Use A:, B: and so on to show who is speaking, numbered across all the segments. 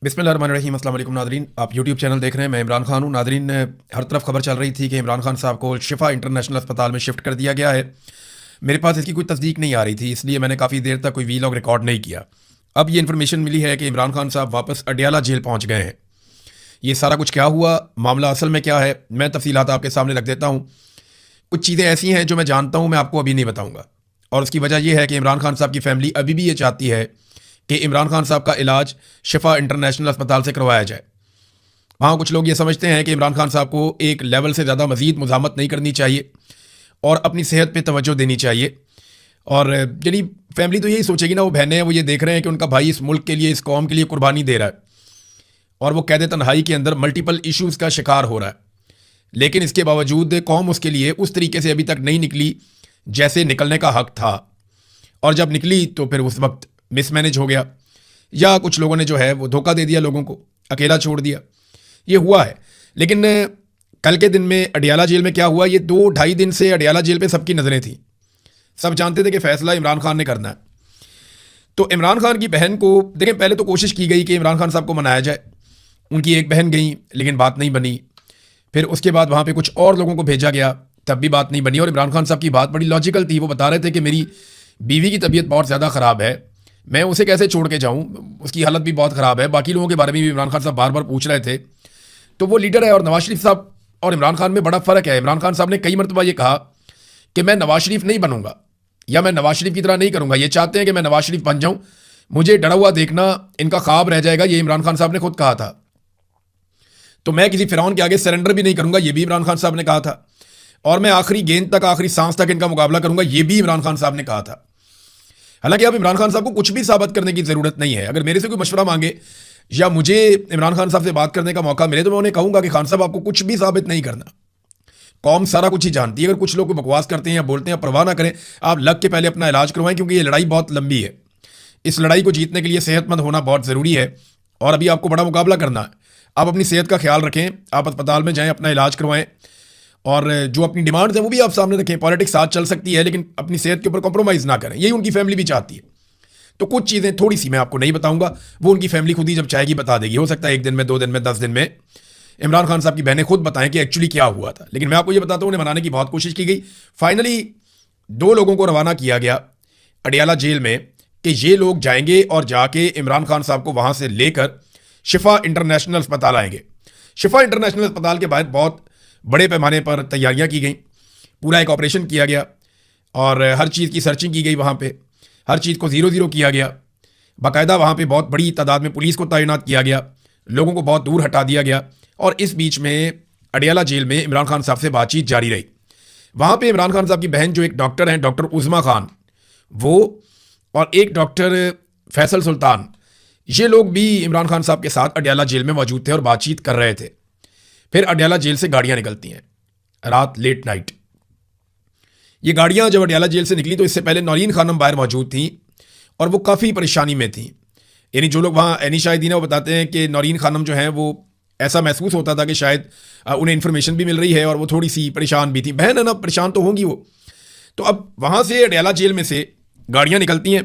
A: बिस्मिल्लाहिर्रहमानिर्रहीम। अस्सलाम वालेकुम नादरीन, आप यूट्यूब चैनल देख रहे हैं। मैं इमरान खान हूँ। नादरीन, हर तरफ खबर चल रही थी कि इमरान खान साहब को शिफा इंटरनेशनल अस्पताल में शिफ्ट कर दिया गया है। मेरे पास इसकी कोई तस्दीक नहीं आ रही थी, इसलिए मैंने काफ़ी देर तक कोई वीलॉग रिकॉर्ड नहीं किया। अब ये इन्फॉर्मेशन मिली है कि इमरान खान साहब वापस अडियाला जेल पहुँच गए हैं। ये सारा कुछ क्या हुआ, मामला असल में क्या है, मैं तफसीलात आपके सामने रख देता हूँ। कुछ चीज़ें ऐसी हैं जो मैं जानता हूँ, मैं आपको अभी नहीं बताऊँगा। और उसकी वजह यह है कि इमरान खान साहब की फैमिली अभी भी ये चाहती है कि इमरान खान साहब का इलाज शिफा इंटरनेशनल अस्पताल से करवाया जाए। वहाँ कुछ लोग ये समझते हैं कि इमरान खान साहब को एक लेवल से ज़्यादा मज़ीद मुज़ामत नहीं करनी चाहिए और अपनी सेहत पे तवज्जो देनी चाहिए। और यानी फैमिली तो यही सोचेगी ना, वो बहनें हैं, वो ये देख रहे हैं कि उनका भाई इस मुल्क के लिए, इस कौम के लिए कुर्बानी दे रहा है और वो कैद तन्हाई के अंदर मल्टीपल इश्यूज़ का शिकार हो रहा है। लेकिन इसके बावजूद कौम उसके लिए उस तरीके से अभी तक नहीं निकली जैसे निकलने का हक था। और जब निकली तो फिर उस वक्त मिसमैनेज हो गया, या कुछ लोगों ने जो है वो धोखा दे दिया, लोगों को अकेला छोड़ दिया। ये हुआ है। लेकिन कल के दिन में अडियाला जेल में क्या हुआ, ये 2-2.5 दिन से अडियाला जेल पे सबकी नज़रें थी। सब जानते थे कि फ़ैसला इमरान खान ने करना है। तो इमरान खान की बहन को देखें, पहले तो कोशिश की गई कि इमरान खान साहब को मनाया जाए। उनकी एक बहन गई लेकिन बात नहीं बनी। फिर उसके बाद वहाँ पे कुछ और लोगों को भेजा गया, तब भी बात नहीं बनी। और इमरान खान साहब की बात बड़ी लॉजिकल थी। वो बता रहे थे कि मेरी बीवी की तबीयत बहुत ज़्यादा ख़राब है, मैं उसे कैसे छोड़ के जाऊँ, उसकी हालत भी बहुत ख़राब है। बाकी लोगों के बारे में भी इमरान खान साहब बार बार पूछ रहे थे। तो वो लीडर है। और नवाज शरीफ साहब और इमरान खान में बड़ा फ़र्क है। इमरान खान साहब ने कई मरतबा ये कहा कि मैं नवाज शरीफ नहीं बनूंगा या मैं नवाज शरीफ की तरह नहीं करूंगा। ये चाहते हैं कि मैं नवाज शरीफ बन जाऊं, मुझे डरा हुआ देखना इनका ख्वाब रह जाएगा, ये इमरान खान साहब ने खुद कहा था। तो मैं किसी फिरौन के आगे सरेंडर भी नहीं करूंगा, ये भी इमरान खान साहब ने कहा था। और मैं आखिरी गेंद तक, आखिरी सांस तक इनका मुकाबला करूंगा, ये भी इमरान खान साहब ने कहा था। हालांकि अब इमरान खान साहब को कुछ भी साबित करने की ज़रूरत नहीं है। अगर मेरे से कोई मशवरा मांगे या मुझे इमरान खान साहब से बात करने का मौका मिले तो मैं उन्हें कहूंगा कि खान साहब आपको कुछ भी साबित नहीं करना, कौम सारा कुछ ही जानती है। अगर कुछ लोग बकवास करते हैं या बोलते हैं, परवाह ना करें, आप लग के पहले अपना इलाज करवाएं, क्योंकि ये लड़ाई बहुत लंबी है। इस लड़ाई को जीतने के लिए सेहतमंद होना बहुत ज़रूरी है और अभी आपको बड़ा मुकाबला करना है। आप अपनी सेहत का ख्याल रखें, आप अस्पताल में जाएं, अपना इलाज करवाएं और जो अपनी डिमांड्स हैं वो भी आप सामने रखें। पॉलिटिक्स साथ चल सकती है लेकिन अपनी सेहत के ऊपर कॉम्प्रोमाइज़ ना करें, यही उनकी फैमिली भी चाहती है। तो कुछ चीज़ें थोड़ी सी मैं आपको नहीं बताऊंगा, वो उनकी फैमिली खुद ही जब चाहेगी बता देगी। हो सकता है 1 दिन में, 2 दिन में, 10 दिन में इमरान खान साहब की बहनें खुद बताएं कि एक्चुअली क्या हुआ था। लेकिन मैं आपको ये बताता हूँ, उन्हें मनाने की बहुत कोशिश की गई। फाइनली 2 लोगों को रवाना किया गया अडियाला जेल में कि ये लोग जाएंगे और जाके इमरान खान साहब को वहाँ से लेकर शिफा इंटरनेशनल अस्पताल आएंगे। शिफा इंटरनेशनल अस्पताल के बाद बहुत बड़े पैमाने पर तैयारियाँ की गई, पूरा एक ऑपरेशन किया गया और हर चीज़ की सर्चिंग की गई। वहाँ पे हर चीज़ को 0-0 किया गया। बाकायदा वहाँ पे बहुत बड़ी तादाद में पुलिस को तैनात किया गया, लोगों को बहुत दूर हटा दिया गया। और इस बीच में अडियाला जेल में इमरान खान साहब से बातचीत जारी रही। वहाँ पे इमरान खान साहब की बहन जो एक डॉक्टर हैं, डॉक्टर उज़मा खान, वो और एक डॉक्टर फैसल सुल्तान, ये लोग भी इमरान खान साहब के साथ अडियाला जेल में मौजूद थे और बातचीत कर रहे थे। फिर अडियाला जेल से गाड़ियाँ निकलती हैं रात, लेट नाइट। ये गाड़ियाँ जब अडियाला जेल से निकली तो इससे पहले नौरीन खानम बाहर मौजूद थी और वो काफ़ी परेशानी में थी। यानी जो लोग वहाँ एनी शाहिदीन है वो बताते हैं कि नौरीन खानम जो हैं वो ऐसा महसूस होता था कि शायद उन्हें इन्फॉर्मेशन भी मिल रही है और वो थोड़ी सी परेशान भी थी। बहन है ना, परेशान तो होंगी वो। तो अब वहाँ से अडियाला जेल में से गाड़ियाँ निकलती हैं।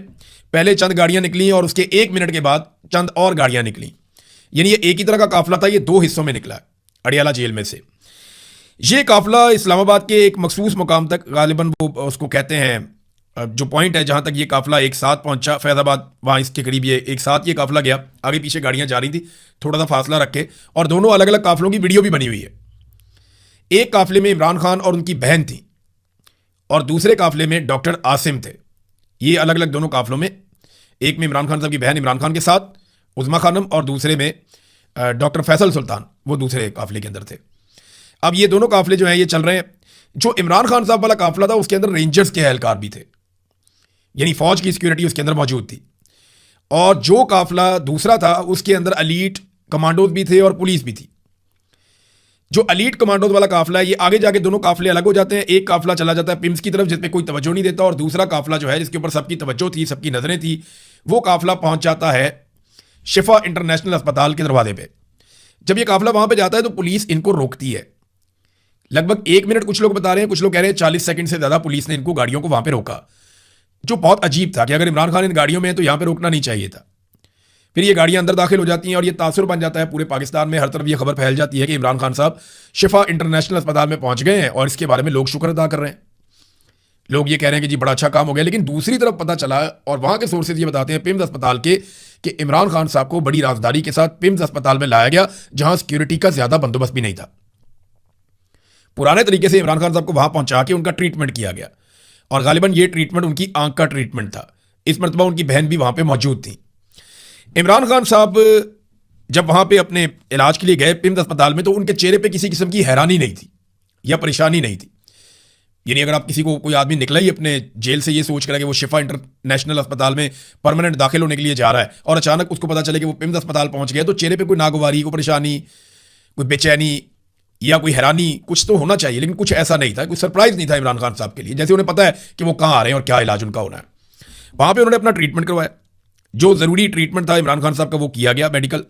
A: पहले चंद गाड़ियाँ निकली और उसके 1 मिनट के बाद चंद और गाड़ियाँ निकली। यानी ये एक ही तरह का काफिला था, ये 2 हिस्सों में निकला अडियाला जेल में से। ये काफिला इस्लामाबाद के एक मखसूस मुकाम तक, गालिबन वो उसको कहते हैं, जो पॉइंट है जहाँ तक ये काफिला एक साथ पहुँचा, फैज़ाबाद, वहाँ इसके करीब ये एक साथ ये काफिला गया। आगे पीछे गाड़ियाँ जा रही थी, थोड़ा सा फासला रख के, और दोनों अलग अलग काफिलों की वीडियो भी बनी हुई है। एक काफिले में इमरान खान और उनकी बहन थी और दूसरे काफिले में डॉक्टर आसिम थे। ये अलग अलग दोनों काफिलों में, एक में इमरान खान साहब की बहन इमरान खान के साथ उज़मा खानम और दूसरे में डॉक्टर फैसल सुल्तान, वो दूसरे काफिले के अंदर थे। अब ये दोनों काफिले जो हैं ये चल रहे हैं। जो इमरान खान साहब वाला काफिला था उसके अंदर रेंजर्स के एहलकार भी थे, यानी फौज की सिक्योरिटी उसके अंदर मौजूद थी। और जो काफिला दूसरा था उसके अंदर अलीट कमांडोज भी थे और पुलिस भी थी। जो अलीट कमांडोज वाला काफिला है ये आगे जाके दोनों काफिले अलग हो जाते हैं। एक काफिला चला जाता है पिम्स की तरफ जिस पे कोई तवज्जो नहीं देता, और दूसरा काफिला जो है जिसके ऊपर सबकी तवज्जो थी, सबकी नजरें थी, वो काफिला पहुंच जाता है शिफा इंटरनेशनल अस्पताल के दरवाजे पे। जब ये काफिला वहां पे जाता है तो पुलिस इनको रोकती है। लगभग 1 मिनट कुछ लोग बता रहे हैं, कुछ लोग कह रहे हैं 40 सेकंड से ज्यादा पुलिस ने इनको, गाड़ियों को वहां पे रोका, जो बहुत अजीब था कि अगर इमरान खान इन गाड़ियों में है तो यहां पे रोकना नहीं चाहिए था। फिर ये गाड़ियां अंदर दाखिल हो जाती हैं और ये तासुर बन जाता है पूरे पाकिस्तान में। हर तरफ ये खबर फैल जाती है कि इमरान खान साहब शिफा इंटरनेशनल अस्पताल में पहुंच गए हैं और इसके बारे में लोग शुक्र अदा कर रहे हैं। लोग ये कह रहे हैं कि जी बड़ा अच्छा काम हो गया। लेकिन दूसरी तरफ पता चला, और वहां के सोर्सेज ये बताते हैं पिम्स अस्पताल के, कि इमरान खान साहब को बड़ी राजदारी के साथ पिम्स अस्पताल में लाया गया, जहां सिक्योरिटी का ज्यादा बंदोबस्त भी नहीं था। पुराने तरीके से इमरान खान साहब को वहां पहुंचा के उनका ट्रीटमेंट किया गया, और गालिबन ये ट्रीटमेंट उनकी आंख का ट्रीटमेंट था। इस मरतबा उनकी बहन भी वहां पे मौजूद थी। इमरान खान साहब जब वहां पे अपने इलाज के लिए गए पिम्स अस्पताल में, तो उनके चेहरे पे किसी किस्म की हैरानी नहीं थी या परेशानी नहीं थी। यानी अगर आप किसी को, कोई आदमी निकला ही अपने जेल से ये सोच कर कि वो शिफा इंटरनेशनल अस्पताल में परमानेंट दाखिल होने के लिए जा रहा है, और अचानक उसको पता चले कि वो पिम्स अस्पताल पहुंच गया, तो चेहरे पे कोई नागवारी, कोई परेशानी, कोई बेचैनी या कोई हैरानी कुछ तो होना चाहिए। लेकिन कुछ ऐसा नहीं था, कोई सरप्राइज नहीं था इमरान खान साहब के लिए। जैसे उन्हें पता है कि वो कहाँ आ रहे हैं और क्या इलाज उनका होना है। वहां पर उन्होंने अपना ट्रीटमेंट करवाया, जो जरूरी ट्रीटमेंट था इमरान खान साहब का वो किया गया मेडिकल,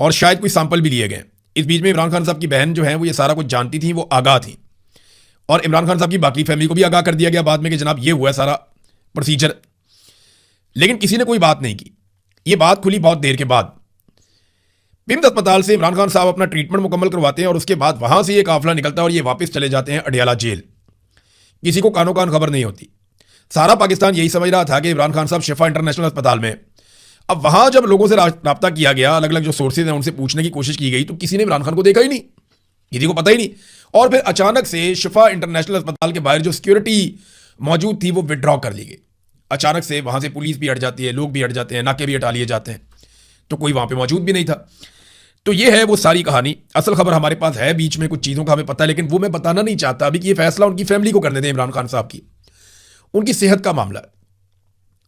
A: और शायद कोई सैंपल भी लिए गए। इस बीच में इमरान खान साहब की बहन जो है वो ये सारा कुछ जानती थी, वो आगाह थी, और इमरान खान साहब की बाकी फैमिली को भी आगाह कर दिया गया बाद में कि जनाब ये हुआ सारा प्रोसीजर। लेकिन किसी ने कोई बात नहीं की। ये बात खुली बहुत देर के बाद। पिम्स अस्पताल से इमरान खान साहब अपना ट्रीटमेंट मुकम्मल करवाते हैं, और उसके बाद वहां से ये काफिला निकलता है और ये वापस चले जाते हैं अडियाला जेल। किसी को कानो कान खबर नहीं होती। सारा पाकिस्तान यही समझ रहा था कि इमरान खान साहब शिफा इंटरनेशनल अस्पताल में। अब वहां जब लोगों से राब्ता किया गया, अलग अलग जो सोर्सेज हैं उनसे पूछने की कोशिश की गई, तो किसी ने इमरान खान को देखा ही नहीं, किसी को पता ही नहीं। और फिर अचानक से शिफा इंटरनेशनल अस्पताल के बाहर जो सिक्योरिटी मौजूद थी वो विड्रॉ कर ली गई। अचानक से वहां से पुलिस भी हट जाती है, लोग भी हट जाते हैं, नाके भी हटा लिए जाते हैं, तो कोई वहां पे मौजूद भी नहीं था। तो ये है वो सारी कहानी। असल खबर हमारे पास है, बीच में कुछ चीज़ों का हमें पता है, लेकिन वो मैं बताना नहीं चाहता अभी कि ये फैसला उनकी फैमिली को करने दें। इमरान खान साहब की, उनकी सेहत का मामला है,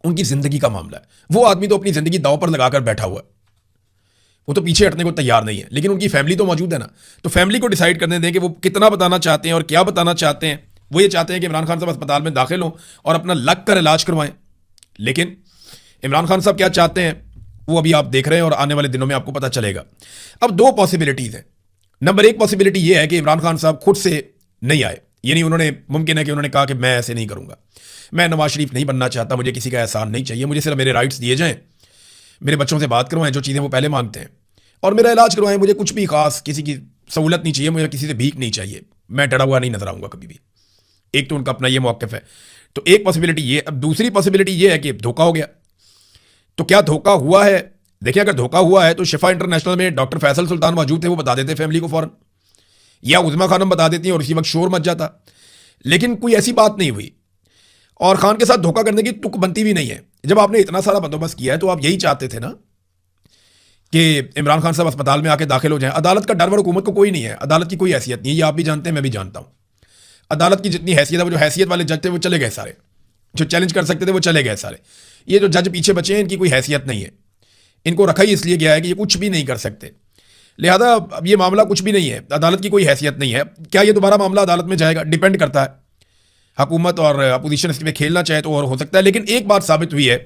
A: उनकी जिंदगी का मामला है। वो आदमी तो अपनी जिंदगी दांव पर लगाकर बैठा हुआ है, वो तो पीछे हटने को तैयार नहीं है। लेकिन उनकी फैमिली तो मौजूद है ना, तो फैमिली को डिसाइड करने दें कि वो कितना बताना चाहते हैं और क्या बताना चाहते हैं। वो ये चाहते हैं कि इमरान खान साहब अस्पताल में दाखिल हों और अपना लग कर इलाज करवाएं। लेकिन इमरान खान साहब क्या चाहते हैं वो अभी आप देख रहे हैं, और आने वाले दिनों में आपको पता चलेगा। अब दो पॉसिबिलिटीज हैं। नंबर एक पॉसिबिलिटी ये है कि इमरान खान साहब खुद से नहीं आए, यानी उन्होंने, मुमकिन है कि उन्होंने कहा कि मैं ऐसे नहीं करूंगा, मैं नवाज शरीफ नहीं बनना चाहता, मुझे किसी का एहसान नहीं चाहिए, मुझे सिर्फ मेरे राइट्स दिए जाएं, मेरे बच्चों से बात करवाएं जो चीज़ें वो पहले मांगते हैं, और मेरा इलाज करवाएं, मुझे कुछ भी खास किसी की सहूलत नहीं चाहिए, मुझे किसी से भीख नहीं चाहिए, मैं डरा हुआ नहीं नजर आऊंगा कभी भी। एक तो उनका अपना ये मौक़िफ़ है। तो एक पॉसिबिलिटी ये। अब दूसरी पॉसिबिलिटी ये है कि धोखा हो गया। तो क्या धोखा हुआ है? देखिए, अगर धोखा हुआ है तो शिफा इंटरनेशनल में डॉक्टर फैसल सुल्तान मौजूद थे, वो बता देते फैमिली को फौरन, या उज़मा खानम बता देती हैं और उसी वक्त शोर मच जाता। लेकिन कोई ऐसी बात नहीं हुई, और खान के साथ धोखा करने की तुक बनती भी नहीं है। जब आपने इतना सारा बंदोबस्त किया है तो आप यही चाहते थे ना कि इमरान खान साहब अस्पताल में आके दाखिल हो जाएं। अदालत का डर व हुकूमत को कोई नहीं है, अदालत की कोई हैसियत नहीं है, ये आप भी जानते हैं, मैं भी जानता हूं। अदालत की जितनी हैसियत है, वो जो हैसियत वाले जज थे वो चले गए सारे, जो चैलेंज कर सकते थे वो चले गए सारे। ये जो जज पीछे बचे हैं, इनकी कोई हैसियत नहीं है, इनको रखा ही इसलिए गया है कि ये कुछ भी नहीं कर सकते। लिहाजा अब ये मामला कुछ भी नहीं है, अदालत की कोई हैसियत नहीं है। क्या ये दोबारा मामला अदालत में जाएगा? डिपेंड करता है, हुकूमत और अपोजिशन इसमें खेलना चाहे तो और हो सकता है। लेकिन एक बात साबित हुई है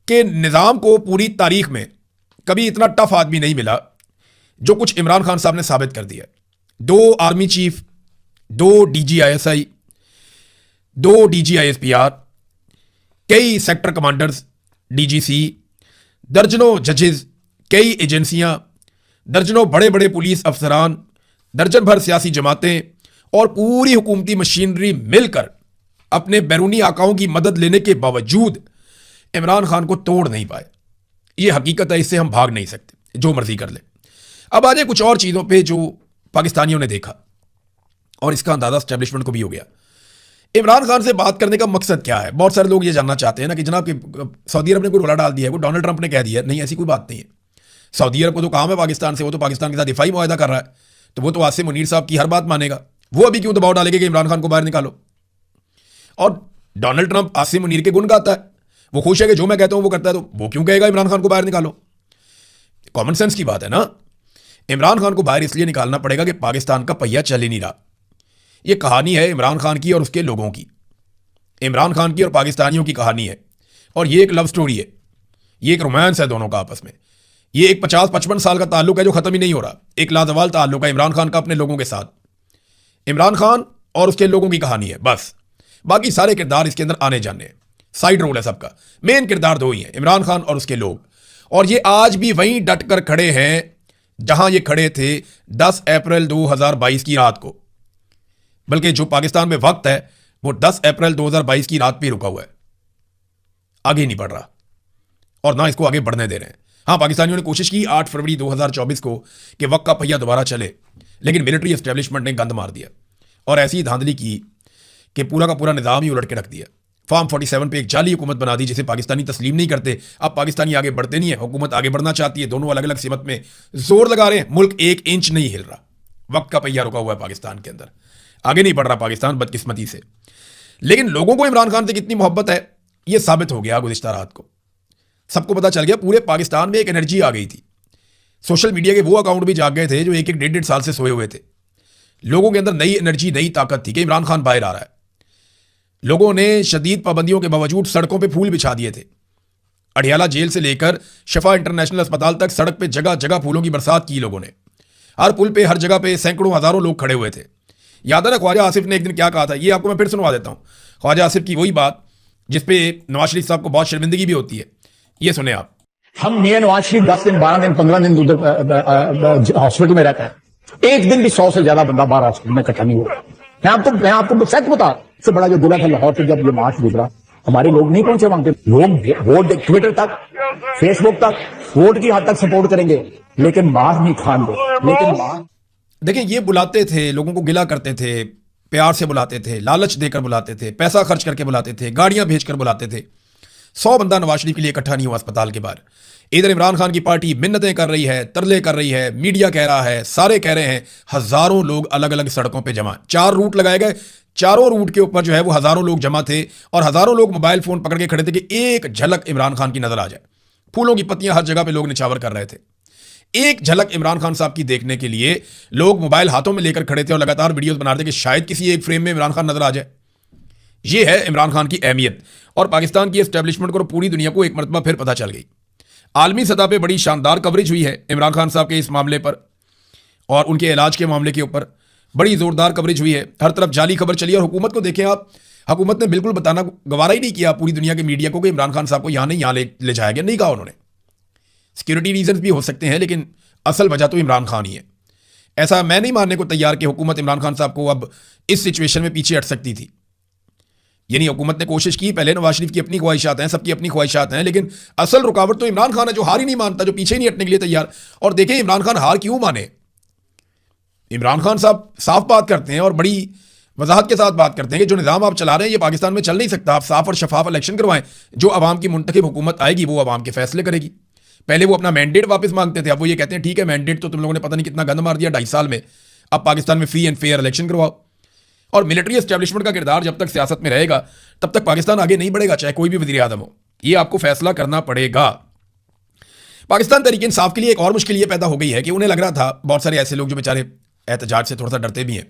A: कि निज़ाम को पूरी तारीख में कभी इतना टफ आदमी नहीं मिला जो कुछ इमरान खान साहब ने साबित कर दिया। 2 आर्मी चीफ, 2 DGISI, 2 DGISPR, कई सेक्टर कमांडर्स, DGC, दर्जनों जजेस, कई एजेंसियां, दर्जनों बड़े बड़े पुलिस अफसरान, दर्जन भर सियासी जमातें और पूरी हुकूमती मशीनरी मिलकर अपने बैरूनी आकाओं की मदद लेने के बावजूद इमरान खान को तोड़ नहीं पाए। ये हकीकत है, इससे हम भाग नहीं सकते, जो मर्जी कर ले। अब आ जाए कुछ और चीज़ों पे जो पाकिस्तानियों ने देखा, और इसका अंदाजा एस्टेब्लिशमेंट को भी हो गया। इमरान खान से बात करने का मकसद क्या है? बहुत सारे लोग ये जानना चाहते हैं ना कि जनाब कि सऊदी अरब ने कोई रोला डाल दिया है, वो डोनाल्ड ट्रंप ने कह दिया। नहीं, ऐसी कोई बात नहीं है। सऊदी अरब को तो काम है पाकिस्तान से, वो तो पाकिस्तान के साथ दिफाई मुआहदा कर रहा है, तो वो तो आसिम मुनीर साहब की हर बात मानेगा। वो अभी क्यों दबाव डालेगा कि इमरान खान को बाहर निकालो? और डोनाल्ड ट्रंप आसिम मुनीर के गुण गाता है, वो खुश है कि जो मैं कहता हूं वो करता है, तो वो क्यों कहेगा इमरान खान को बाहर निकालो? कॉमन सेंस की बात है ना। इमरान खान को बाहर इसलिए निकालना पड़ेगा कि पाकिस्तान का पहिया चल ही नहीं रहा। ये कहानी है इमरान खान की और उसके लोगों की, इमरान खान की और पाकिस्तानियों की कहानी है। और ये एक लव स्टोरी है, ये एक रोमांस है दोनों का आपस में। ये एक 50-55 साल का ताल्लुक है जो खत्म ही नहीं हो रहा। एक लाजवाल ताल्लुक है इमरान खान का अपने लोगों के साथ। इमरान खान और उसके लोगों की कहानी है बस। बाकी सारे किरदार इसके अंदर आने जाने हैं, साइड रोल है सबका। मेन किरदार 2 ही हैं, इमरान खान और उसके लोग। और ये आज भी वहीं डट कर खड़े हैं जहां ये खड़े थे 10 अप्रैल 2022 की रात को। बल्कि जो पाकिस्तान में वक्त है वो 10 अप्रैल 2022 की रात पे रुका हुआ है, आगे नहीं बढ़ रहा और ना इसको आगे बढ़ने दे रहे हैं। हाँ, पाकिस्तानियों ने कोशिश की 8 फरवरी 2024 को कि वक्त का पहिया दोबारा चले, लेकिन मिलिट्री एस्टेब्लिशमेंट ने गंद मार दिया और ऐसी धांधली की कि पूरा का पूरा निज़ाम ही उलट के रख दिया। फॉर्म 47 पे एक जाली हुकूमत बना दी जिसे पाकिस्तानी तस्लीम नहीं करते। अब पाकिस्तानी आगे बढ़ते नहीं है, हुकूमत आगे बढ़ना चाहती है, दोनों अलग अलग सिमत में जोर लगा रहे हैं। मुल्क 1 इंच नहीं हिल रहा, वक्त का पहिया रुका हुआ है पाकिस्तान के अंदर, आगे नहीं बढ़ रहा पाकिस्तान बदकिस्मती से। लेकिन लोगों को इमरान खान से कितनी मोहब्बत है यह साबित हो गया गुज़िश्ता रात को। सबको पता चल गया, पूरे पाकिस्तान में एक एनर्जी आ गई थी। सोशल मीडिया के वो अकाउंट भी जाग गए थे जो एक एक डेढ़ साल से सोए हुए थे। लोगों के अंदर नई एनर्जी, नई ताकत थी कि इमरान खान बाहर आ रहा है। लोगों ने शदीद पाबंदियों के बावजूद सड़कों पे फूल बिछा दिए थे। अडियाला जेल से लेकर शिफा इंटरनेशनल अस्पताल तक सड़क पे जगह जगह फूलों की बरसात की लोगों ने। हर पुल पे, हर जगह पे सैकड़ों हजारों लोग खड़े हुए थे। याद है ना ख्वाजा आसिफ ने एक दिन क्या कहा था, ये आपको मैं फिर सुनवा देता हूँ। ख्वाजा आसिफ की वही बात जिसपे नवाज शरीफ साहब को बहुत शर्मिंदगी भी होती है, ये सुने आप।
B: हम मियां नवाज शरीफ 10 दिन 12 दिन 15 दिन उधर हॉस्पिटल में रहता है, एक दिन भी 100 से ज्यादा बंदा बाहर हॉस्पिटल में इकट्ठा नहीं हुआ। मैं आपको सच बता, सबसे बड़ा जो गुना था लाहौर से जब ये मार्च गुजरा, हमारे लोग नहीं पहुंचे वहां पे। लोग वोट ट्विटर तक, फेसबुक तक, वोट की हद तक सपोर्ट करेंगे लेकिन मार नहीं खाएंगे। लेकिन मार
A: देखिए, ये बुलाते थे, लोगों को गिला करते थे, प्यार से बुलाते थे, लालच देकर बुलाते थे, पैसा खर्च करके बुलाते थे, गाड़ियां भेजकर बुलाते थे। 100 बंदा नवाज शरीफ के लिए इकट्ठा नहीं हुआ अस्पताल के बाहर। इधर इमरान खान की पार्टी मिन्नतें कर रही है, तरले कर रही है, मीडिया कह रहा है, सारे कह रहे हैं। हजारों लोग अलग अलग सड़कों पे जमा, 4 रूट लगाए गए, चारों रूट के ऊपर जो है वो हजारों लोग जमा थे और हजारों लोग मोबाइल फोन पकड़ के खड़े थे कि एक झलक इमरान खान की नजर आ जाए। फूलों की पत्तियां हर जगह पे लोग निछावर कर रहे थे। एक झलक इमरान खान साहब की देखने के लिए लोग मोबाइल हाथों में लेकर खड़े थे और लगातार वीडियोस बना रहे थे कि शायद किसी एक फ्रेम में इमरान खान नजर आ जाए। यह है इमरान खान की अहमियत और पाकिस्तान की एस्टेब्लिशमेंट को पूरी दुनिया को एक मरतबा फिर पता चल गई। आलमी सतह पे बड़ी शानदार कवरेज हुई है इमरान खान साहब के इस मामले पर और उनके इलाज के मामले के ऊपर बड़ी जोरदार कवरेज हुई है। हर तरफ जाली खबर चली और हुकूमत को देखें आप, हुकूमत ने बिल्कुल बताना गवारा ही नहीं किया पूरी दुनिया के मीडिया को कि इमरान खान साहब को यहां नहीं, यहां ले जाया गया। नहीं कहा उन्होंने। सिक्योरिटी रीजन भी हो सकते हैं लेकिन असल वजह तो इमरान खान ही है। ऐसा मैं नहीं मानने को तैयार कि हुकूमत इमरान खान साहब को अब इस सिचुएशन में पीछे हट सकती थी। यानी हुकूमत ने कोशिश की, पहले नवाज शरीफ की अपनी ख्वाहिशात हैं, सबकी अपनी ख्वाहिशात हैं, लेकिन असल रुकावट तो इमरान खान है जो हार ही नहीं मानता, जो पीछे नहीं हटने के लिए तैयार। और देखें इमरान खान हार क्यों माने। इमरान खान साहब साफ बात करते हैं और बड़ी वजाहत के साथ बात करते हैं कि जो निज़ाम आप चला रहे हैं ये पाकिस्तान में चल नहीं सकता। आप साफ और शफाफ इलेक्शन करवाएं, जो अवाम की मुंतखब हुकूमत आएगी वो अवाम के फैसले करेगी। पहले वो अपना मैंडेट वापस मांगते थे, अब वो ये कहते हैं ठीक है मैंडेट तो तुम लोगों ने पता नहीं कितना गंद मार दिया 2.5 साल में, अब पाकिस्तान में फ्री एंड फेयर इलेक्शन करवाओ। और मिलिट्री एस्टेब्लिशमेंट का किरदार जब तक सियासत में रहेगा तब तक पाकिस्तान आगे नहीं बढ़ेगा, चाहे कोई भी वज़ीर आज़म हो। ये आपको फैसला करना पड़ेगा। पाकिस्तान तहरीक इंसाफ के लिए एक और मुश्किल ये पैदा हो गई है कि उन्हें लग रहा था, बहुत सारे ऐसे लोग जो बेचारे एहतजाज से थोड़ा सा डरते भी हैं,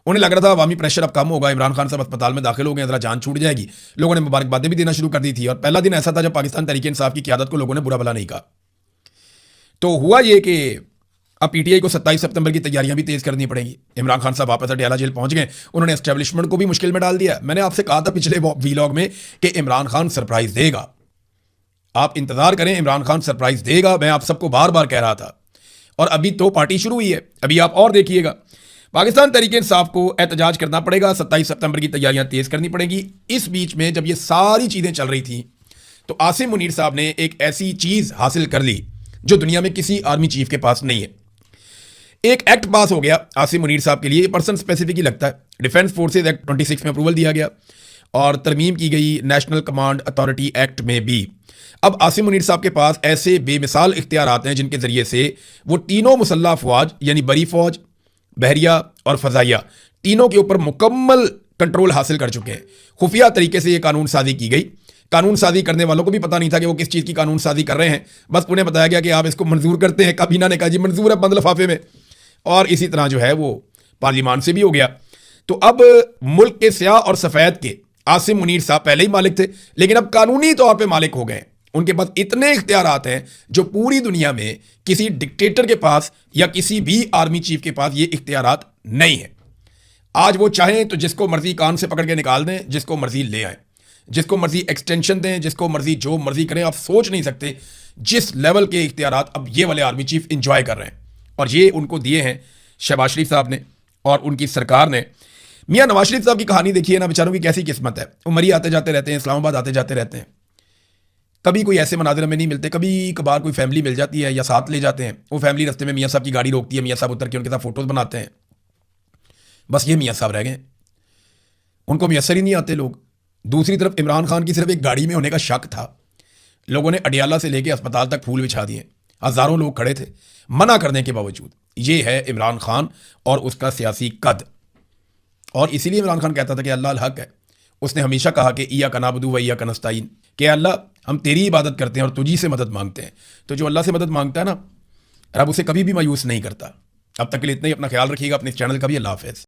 A: उन्हें लग रहा था अवामी प्रेशर अब कम होगा, इमरान खान साहब अस्पताल में दाखिल हो गए, जरा जान छूट जाएगी। लोगों ने मुबारकबादें भी देना शुरू कर दी थी और पहला दिन ऐसा था जब पाकिस्तान तहरीक इंसाफ की क़यादत को लोगों ने बुरा भला नहीं कहा। तो हुआ ये कि अब पीटीआई को 27 सितंबर की तैयारियां भी तेज करनी पड़ेंगी। इमरान खान साहब वापस अडियाला जेल पहुंच गए, उन्होंने एस्टेब्लिशमेंट को भी मुश्किल में डाल दिया। मैंने आपसे कहा था पिछले वीलॉग में कि इमरान खान सरप्राइज देगा, आप इंतजार करें, इमरान खान सरप्राइज देगा। मैं आप सबको बार बार कह रहा था और अभी तो पार्टी शुरू हुई है, अभी आप और देखिएगा। पाकिस्तान तहरीक इंसाफ को एहतजाज करना पड़ेगा, 27 सितंबर की तैयारियां तेज करनी पड़ेंगी। इस बीच में जब ये सारी चीजें चल रही थी तो आसिम मुनीर साहब ने एक ऐसी चीज हासिल कर ली जो दुनिया में किसी आर्मी चीफ के पास नहीं है। एक एक्ट पास हो गया आसिम मुनीर साहब के लिए, पर्सन स्पेसिफिक ही लगता है। डिफेंस फोर्सेज एक्ट 26 में अप्रूवल दिया गया और तरमीम की गई नेशनल कमांड अथॉरिटी एक्ट में भी। अब आसिम मुनीर साहब के पास ऐसे बेमिसाल इख्तियारात हैं जिनके जरिए से वो तीनों मुसल्लह अफवाज यानी बरी फौज, बहरिया और फजाइया, तीनों के ऊपर मुकम्मल कंट्रोल हासिल कर चुके हैं। खुफिया तरीके से ये कानून साजी की गई। कानून साजी करने वालों को भी पता नहीं था कि वो किस चीज़ की कानून साजी कर रहे हैं, बस उन्हें बताया गया कि आप इसको मंजूर करते हैं। काबीना ने कहा जी मंजूर है बंद लिफाफे में, और इसी तरह जो है वो पार्लियामान से भी हो गया। तो अब मुल्क के स्याह और सफ़ेद के आसिम मुनीर साहब पहले ही मालिक थे, लेकिन अब कानूनी तौर पे मालिक हो गए। उनके पास इतने इख्तियारात हैं जो पूरी दुनिया में किसी डिक्टेटर के पास या किसी भी आर्मी चीफ के पास ये इख्तियारात नहीं है। आज वो चाहें तो जिसको मर्जी कान से पकड़ के निकाल दें, जिसको मर्जी ले आए। जिसको मर्जी एक्सटेंशन दें, जिसको मर्जी जो मर्जी करें, आप सोच नहीं सकते जिस लेवल के इख्तियारात अब ये वाले आर्मी चीफ इंजॉय कर रहे हैं। और ये उनको दिए हैं शहबाज शरीफ साहब ने और उनकी सरकार ने। मियाँ नवाज शरीफ साहब की कहानी देखिए ना, बेचारों की कैसी किस्मत है। वो मरी आते जाते रहते हैं, इस्लामाबाद आते जाते रहते हैं, कभी कोई ऐसे मनाजिर में नहीं मिलते। कभी कभार कोई फैमिली मिल जाती है या साथ ले जाते हैं, वो फैमिली रास्ते में मियाँ साहब की गाड़ी रोकती है, मियाँ साहब उतर के उनके साथ फोटोज बनाते हैं। बस ये मियाँ साहब रह गए, उनको मैसर ही नहीं आते लोग। दूसरी तरफ इमरान खान की सिर्फ एक गाड़ी में होने का शक था, लोगों ने अडियाला से लेके अस्पताल तक फूल बिछा दिए, हजारों लोग खड़े थे मना करने के बावजूद। ये है इमरान खान और उसका सियासी कद। और इसीलिए इमरान खान कहता था कि अल्लाह अल हक है। उसने हमेशा कहा कि इया का नाबुदु व इया का नस्ताईन, कि अल्लाह हम तेरी इबादत करते हैं और तुझी से मदद मांगते हैं। तो जो अल्लाह से मदद मांगता है ना, रब उसे कभी भी मायूस नहीं करता। अब तक के लिए इतना ही, अपना ख्याल रखिएगा, अपने चैनल का भी। अल्लाह हाफ़िज़।